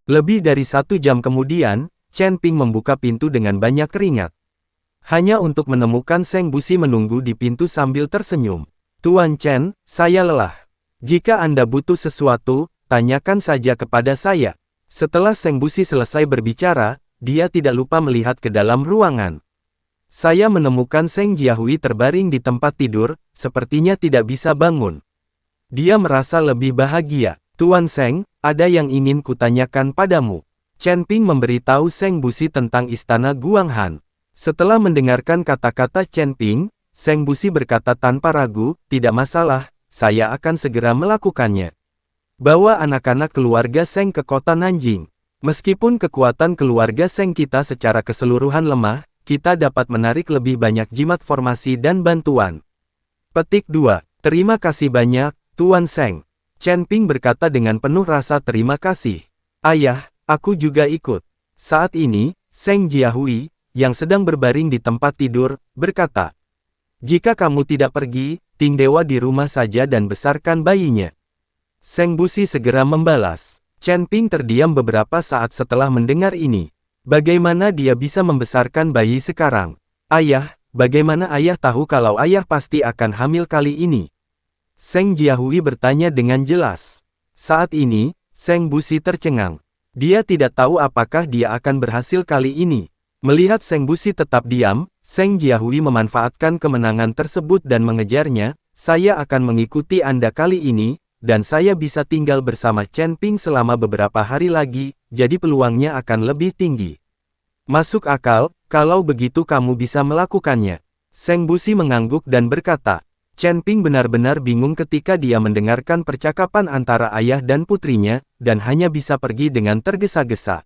Lebih dari 1 jam kemudian, Chen Ping membuka pintu dengan banyak keringat. Hanya untuk menemukan Seng Busi menunggu di pintu sambil tersenyum. Tuan Chen, saya lelah. Jika Anda butuh sesuatu, tanyakan saja kepada saya. Setelah Seng Busi selesai berbicara, dia tidak lupa melihat ke dalam ruangan. Saya menemukan Seng Jiahui terbaring di tempat tidur, sepertinya tidak bisa bangun. Dia merasa lebih bahagia. Tuan Seng, ada yang ingin kutanyakan padamu. Chen Ping memberitahu Seng Busi tentang istana Guanghan. Setelah mendengarkan kata-kata Chen Ping, Seng Busi berkata tanpa ragu, tidak masalah, saya akan segera melakukannya. Bawa anak-anak keluarga Seng ke kota Nanjing. Meskipun kekuatan keluarga Seng kita secara keseluruhan lemah, kita dapat menarik lebih banyak jimat formasi dan bantuan. Petik 2. Terima kasih banyak, Tuan Seng. Chen Ping berkata dengan penuh rasa terima kasih. Ayah, aku juga ikut. Saat ini, Seng Jiahui, yang sedang berbaring di tempat tidur, berkata, jika kamu tidak pergi, Ting Dewa di rumah saja dan besarkan bayinya. Seng Busi segera membalas. Chen Ping terdiam beberapa saat setelah mendengar ini. Bagaimana dia bisa membesarkan bayi sekarang? Ayah, bagaimana ayah tahu kalau ayah pasti akan hamil kali ini? Seng Jiahui bertanya dengan jelas. Saat ini, Seng Busi tercengang. Dia tidak tahu apakah dia akan berhasil kali ini. Melihat Seng Busi tetap diam, Seng Jiahui memanfaatkan kemenangan tersebut dan mengejarnya. Saya akan mengikuti Anda kali ini, dan saya bisa tinggal bersama Chen Ping selama beberapa hari lagi, jadi peluangnya akan lebih tinggi. Masuk akal, kalau begitu kamu bisa melakukannya. Seng Busi mengangguk dan berkata, Chen Ping benar-benar bingung ketika dia mendengarkan percakapan antara ayah dan putrinya, dan hanya bisa pergi dengan tergesa-gesa.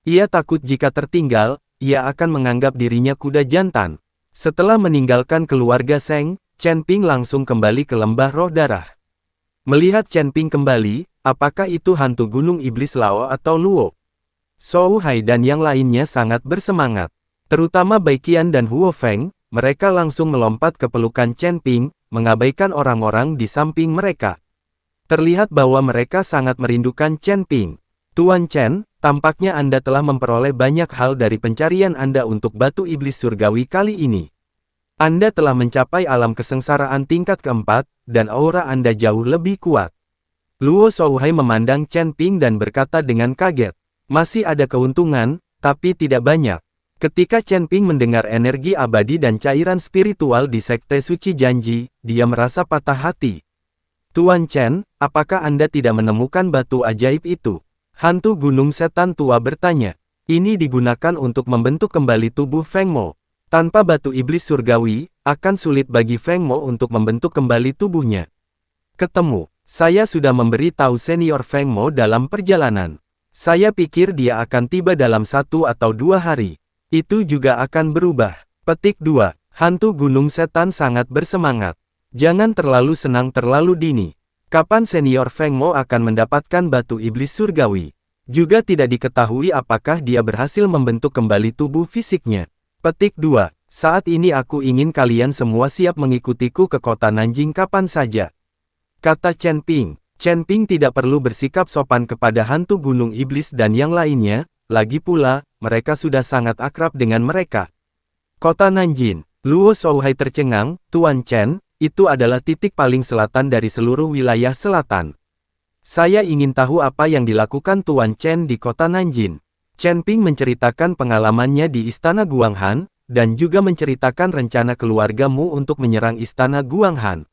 Ia takut jika tertinggal, ia akan menganggap dirinya kuda jantan. Setelah meninggalkan keluarga Seng, Chen Ping langsung kembali ke lembah roh darah. Melihat Chen Ping kembali, apakah itu hantu gunung iblis Lao atau Luo? Zhou Hai dan yang lainnya sangat bersemangat. Terutama Baiqian dan Huo Feng, mereka langsung melompat ke pelukan Chen Ping, mengabaikan orang-orang di samping mereka. Terlihat bahwa mereka sangat merindukan Chen Ping. Tuan Chen, tampaknya Anda telah memperoleh banyak hal dari pencarian Anda untuk batu iblis surgawi kali ini. Anda telah mencapai alam kesengsaraan tingkat keempat, dan aura Anda jauh lebih kuat. Luo Zhou Hai memandang Chen Ping dan berkata dengan kaget. Masih ada keuntungan, tapi tidak banyak. Ketika Chen Ping mendengar energi abadi dan cairan spiritual di Sekte Suci Janji, dia merasa patah hati. Tuan Chen, apakah Anda tidak menemukan batu ajaib itu? Hantu gunung setan tua bertanya. Ini digunakan untuk membentuk kembali tubuh Feng Mo. Tanpa batu iblis surgawi, akan sulit bagi Feng Mo untuk membentuk kembali tubuhnya. Ketemu, saya sudah memberi tahu senior Feng Mo dalam perjalanan. Saya pikir dia akan tiba dalam 1 atau 2 hari. Itu juga akan berubah. Petik 2. Hantu gunung setan sangat bersemangat. Jangan terlalu senang terlalu dini. Kapan senior Feng Mo akan mendapatkan batu iblis surgawi? Juga tidak diketahui apakah dia berhasil membentuk kembali tubuh fisiknya. Petik 2. Saat ini aku ingin kalian semua siap mengikutiku ke kota Nanjing kapan saja. Kata Chen Ping. Chen Ping tidak perlu bersikap sopan kepada hantu gunung iblis dan yang lainnya, lagi pula, mereka sudah sangat akrab dengan mereka. Kota Nanjing. Luo Zhou Hai tercengang, Tuan Chen, itu adalah titik paling selatan dari seluruh wilayah selatan. Saya ingin tahu apa yang dilakukan Tuan Chen di kota Nanjing. Chen Ping menceritakan pengalamannya di Istana Guanghan, dan juga menceritakan rencana keluargamu untuk menyerang Istana Guanghan.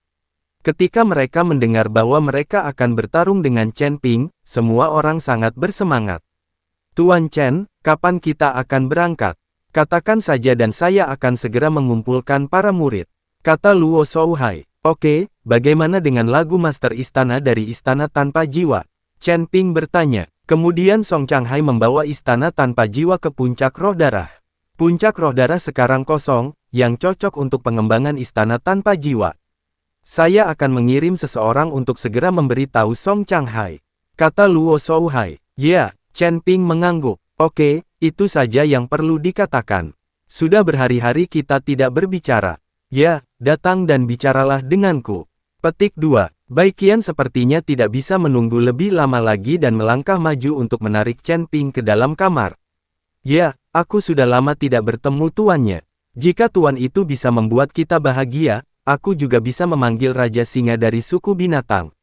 Ketika mereka mendengar bahwa mereka akan bertarung dengan Chen Ping, semua orang sangat bersemangat. Tuan Chen, kapan kita akan berangkat? Katakan saja dan saya akan segera mengumpulkan para murid. Kata Luo Zhou Hai. Oke, bagaimana dengan lagu Master Istana dari Istana Tanpa Jiwa? Chen Ping bertanya. Kemudian Song Changhai membawa Istana Tanpa Jiwa ke puncak roh darah. Puncak roh darah sekarang kosong, yang cocok untuk pengembangan Istana Tanpa Jiwa. Saya akan mengirim seseorang untuk segera memberitahu Song Changhai. Kata Luo Zhou Hai. Ya, Chen Ping mengangguk. Oke, itu saja yang perlu dikatakan. Sudah berhari-hari kita tidak berbicara. Ya, datang dan bicaralah denganku. Petik 2. Bai Qian sepertinya tidak bisa menunggu lebih lama lagi dan melangkah maju untuk menarik Chen Ping ke dalam kamar. Ya, aku sudah lama tidak bertemu tuannya. Jika tuan itu bisa membuat kita bahagia, aku juga bisa memanggil Raja Singa dari suku binatang.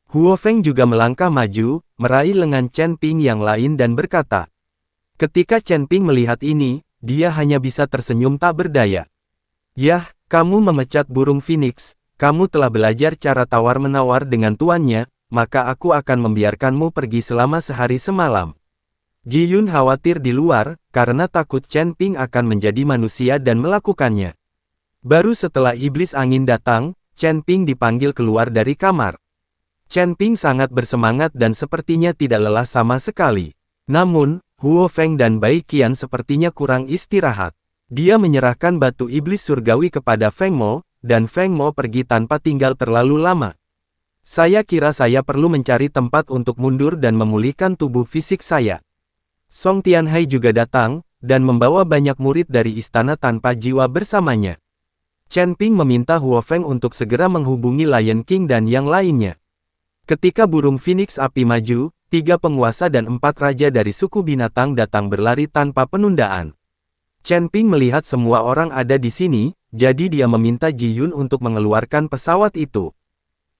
Huo Feng juga melangkah maju, meraih lengan Chen Ping yang lain dan berkata. Ketika Chen Ping melihat ini, dia hanya bisa tersenyum tak berdaya. Yah, kamu memecat burung Phoenix. Kamu telah belajar cara tawar-menawar dengan tuannya, maka aku akan membiarkanmu pergi selama sehari semalam. Ji Yun khawatir di luar, karena takut Chen Ping akan menjadi manusia dan melakukannya. Baru setelah iblis angin datang, Chen Ping dipanggil keluar dari kamar. Chen Ping sangat bersemangat dan sepertinya tidak lelah sama sekali. Namun, Huo Feng dan Bai Qian sepertinya kurang istirahat. Dia menyerahkan batu iblis surgawi kepada Feng Mo, dan Feng Mo pergi tanpa tinggal terlalu lama. Saya kira saya perlu mencari tempat untuk mundur dan memulihkan tubuh fisik saya. Song Tianhai juga datang, dan membawa banyak murid dari istana tanpa jiwa bersamanya. Chen Ping meminta Huo Feng untuk segera menghubungi Lion King dan yang lainnya. Ketika burung Phoenix api maju, 3 penguasa dan 4 raja dari suku binatang datang berlari tanpa penundaan. Chen Ping melihat semua orang ada di sini, jadi dia meminta Ji Yun untuk mengeluarkan pesawat itu.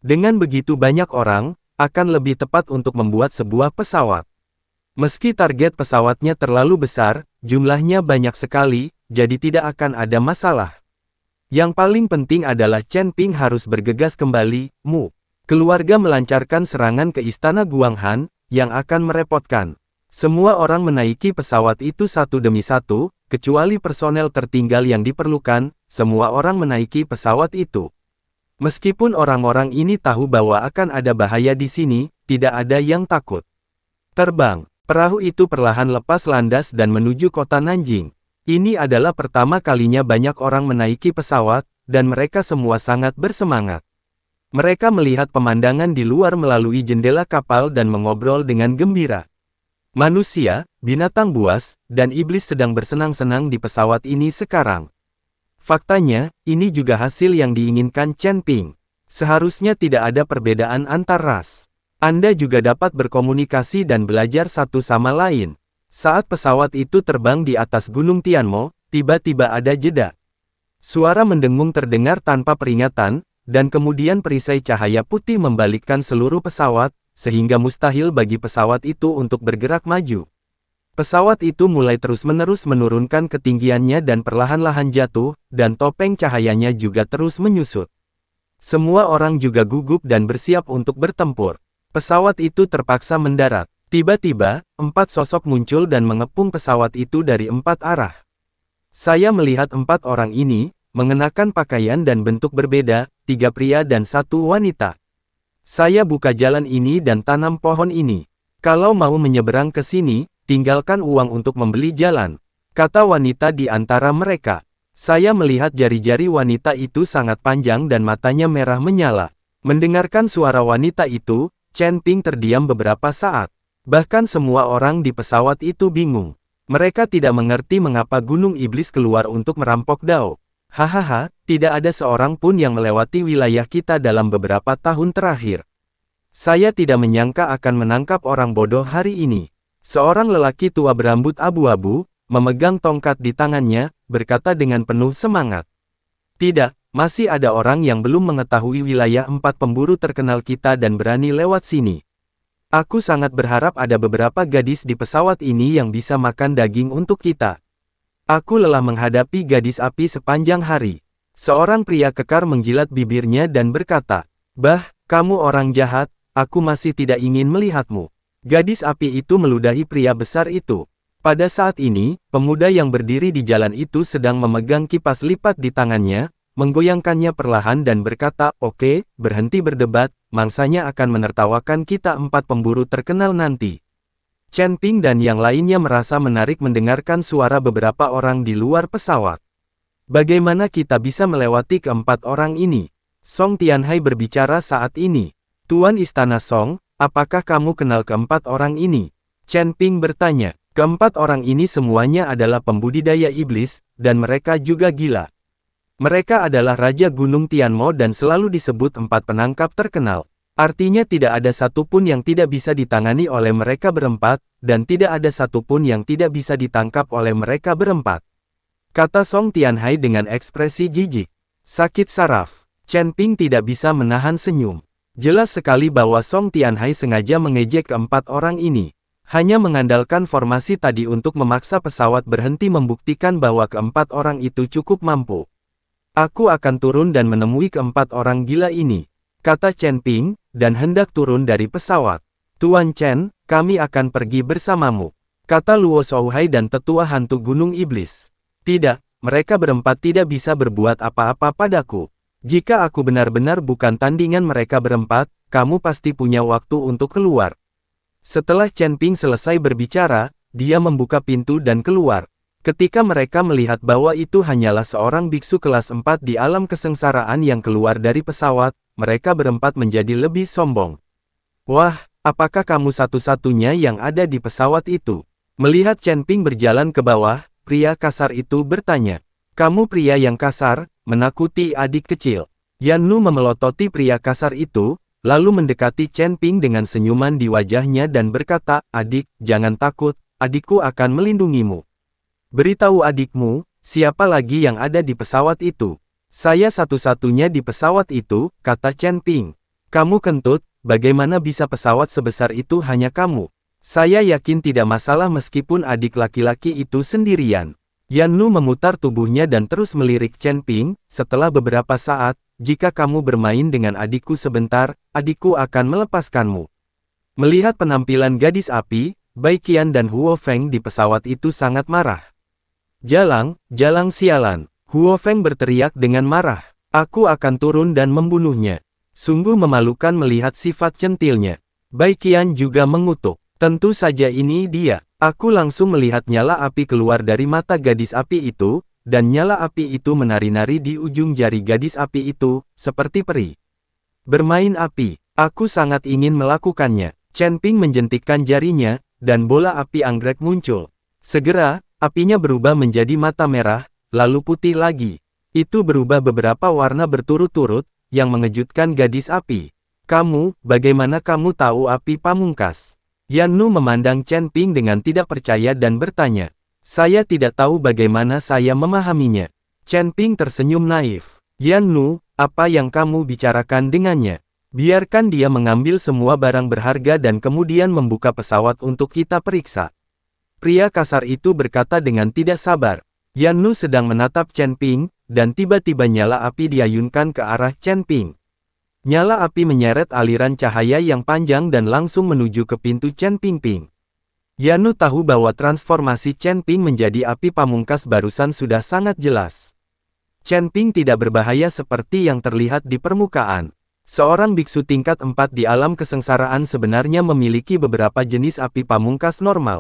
Dengan begitu banyak orang, akan lebih tepat untuk membuat sebuah pesawat. Meski target pesawatnya terlalu besar, jumlahnya banyak sekali, jadi tidak akan ada masalah. Yang paling penting adalah Chen Ping harus bergegas kembali. Keluarga melancarkan serangan ke istana Guanghan, yang akan merepotkan. Semua orang menaiki pesawat itu satu demi satu, kecuali personel tertinggal yang diperlukan, semua orang menaiki pesawat itu. Meskipun orang-orang ini tahu bahwa akan ada bahaya di sini, tidak ada yang takut. Terbang, perahu itu perlahan lepas landas dan menuju kota Nanjing. Ini adalah pertama kalinya banyak orang menaiki pesawat, dan mereka semua sangat bersemangat. Mereka melihat pemandangan di luar melalui jendela kapal dan mengobrol dengan gembira. Manusia, binatang buas, dan iblis sedang bersenang-senang di pesawat ini sekarang. Faktanya, ini juga hasil yang diinginkan Chen Ping. Seharusnya tidak ada perbedaan antar ras. Anda juga dapat berkomunikasi dan belajar satu sama lain. Saat pesawat itu terbang di atas Gunung Tianmo, tiba-tiba ada jeda. Suara mendengung terdengar tanpa peringatan, dan kemudian perisai cahaya putih membalikkan seluruh pesawat, sehingga mustahil bagi pesawat itu untuk bergerak maju. Pesawat itu mulai terus-menerus menurunkan ketinggiannya dan perlahan-lahan jatuh, dan topeng cahayanya juga terus menyusut. Semua orang juga gugup dan bersiap untuk bertempur. Pesawat itu terpaksa mendarat. Tiba-tiba, 4 sosok muncul dan mengepung pesawat itu dari 4 arah. Saya melihat 4 orang ini, mengenakan pakaian dan bentuk berbeda, 3 pria dan 1 wanita. Saya buka jalan ini dan tanam pohon ini. Kalau mau menyeberang ke sini, tinggalkan uang untuk membeli jalan, kata wanita di antara mereka. Saya melihat jari-jari wanita itu sangat panjang dan matanya merah menyala. Mendengarkan suara wanita itu, Chen Ping terdiam beberapa saat. Bahkan semua orang di pesawat itu bingung. Mereka tidak mengerti mengapa Gunung Iblis keluar untuk merampok Dao. Hahaha, tidak ada seorang pun yang melewati wilayah kita dalam beberapa tahun terakhir. Saya tidak menyangka akan menangkap orang bodoh hari ini. Seorang lelaki tua berambut abu-abu, memegang tongkat di tangannya, berkata dengan penuh semangat. Tidak, masih ada orang yang belum mengetahui wilayah 4 pemburu terkenal kita dan berani lewat sini. Aku sangat berharap ada beberapa gadis di pesawat ini yang bisa makan daging untuk kita. Aku lelah menghadapi gadis api sepanjang hari. Seorang pria kekar menjilat bibirnya dan berkata, "Bah, kamu orang jahat, aku masih tidak ingin melihatmu." Gadis api itu meludahi pria besar itu. Pada saat ini, pemuda yang berdiri di jalan itu sedang memegang kipas lipat di tangannya, menggoyangkannya perlahan dan berkata, "Oke, berhenti berdebat, mangsanya akan menertawakan kita 4 pemburu terkenal nanti." Chen Ping dan yang lainnya merasa menarik mendengarkan suara beberapa orang di luar pesawat. Bagaimana kita bisa melewati keempat orang ini? Song Tianhai berbicara saat ini. Tuan Istana Song, apakah kamu kenal keempat orang ini? Chen Ping bertanya. Keempat orang ini semuanya adalah pembudidaya iblis, dan mereka juga gila. Mereka adalah Raja Gunung Tianmo dan selalu disebut 4 penangkap terkenal. Artinya tidak ada satupun yang tidak bisa ditangani oleh mereka berempat, dan tidak ada satupun yang tidak bisa ditangkap oleh mereka berempat. Kata Song Tianhai dengan ekspresi jijik. Sakit saraf. Chen Ping tidak bisa menahan senyum. Jelas sekali bahwa Song Tianhai sengaja mengejek keempat orang ini. Hanya mengandalkan formasi tadi untuk memaksa pesawat berhenti membuktikan bahwa keempat orang itu cukup mampu. Aku akan turun dan menemui keempat orang gila ini, kata Chen Ping, dan hendak turun dari pesawat. Tuan Chen, kami akan pergi bersamamu, kata Luo Shouhai dan tetua hantu Gunung Iblis. Tidak, mereka berempat tidak bisa berbuat apa-apa padaku. Jika aku benar-benar bukan tandingan mereka berempat, kamu pasti punya waktu untuk keluar. Setelah Chen Ping selesai berbicara, dia membuka pintu dan keluar. Ketika mereka melihat bahwa itu hanyalah seorang biksu kelas 4 di alam kesengsaraan yang keluar dari pesawat, mereka berempat menjadi lebih sombong. Wah, apakah kamu satu-satunya yang ada di pesawat itu? Melihat Chen Ping berjalan ke bawah, pria kasar itu bertanya. Kamu pria yang kasar, menakuti adik kecil. Yan Nu memelototi pria kasar itu, lalu mendekati Chen Ping dengan senyuman di wajahnya dan berkata, adik, jangan takut, adikku akan melindungimu. Beritahu adikmu, siapa lagi yang ada di pesawat itu? Saya satu-satunya di pesawat itu, kata Chen Ping. Kamu kentut, bagaimana bisa pesawat sebesar itu hanya kamu? Saya yakin tidak masalah meskipun adik laki-laki itu sendirian. Yan Nu memutar tubuhnya dan terus melirik Chen Ping, setelah beberapa saat, jika kamu bermain dengan adikku sebentar, adikku akan melepaskanmu. Melihat penampilan gadis api, Bai Qian dan Huo Feng di pesawat itu sangat marah. Jalang, jalang sialan, Huo Feng berteriak dengan marah. Aku akan turun dan membunuhnya. Sungguh memalukan melihat sifat centilnya. Bai Qian juga mengutuk. Tentu saja ini dia. Aku langsung melihat nyala api keluar dari mata gadis api itu, dan nyala api itu menari-nari di ujung jari gadis api itu, seperti peri. Bermain api, aku sangat ingin melakukannya. Chen Ping menjentikkan jarinya, dan bola api anggrek muncul. Segera, apinya berubah menjadi mata merah, lalu putih lagi. Itu berubah beberapa warna berturut-turut, yang mengejutkan gadis api. Kamu, bagaimana kamu tahu api pamungkas? Yan Nu memandang Chen Ping dengan tidak percaya dan bertanya. Saya tidak tahu bagaimana saya memahaminya. Chen Ping tersenyum naif. Yan Nu, apa yang kamu bicarakan dengannya? Biarkan dia mengambil semua barang berharga dan kemudian membuka pesawat untuk kita periksa. Pria kasar itu berkata dengan tidak sabar. Yan Nu sedang menatap Chen Ping, dan tiba-tiba nyala api diayunkan ke arah Chen Ping. Nyala api menyeret aliran cahaya yang panjang dan langsung menuju ke pintu Chen Ping Ping. Yan Nu tahu bahwa transformasi Chen Ping menjadi api pamungkas barusan sudah sangat jelas. Chen Ping tidak berbahaya seperti yang terlihat di permukaan. Seorang biksu tingkat 4 di alam kesengsaraan sebenarnya memiliki beberapa jenis api pamungkas normal.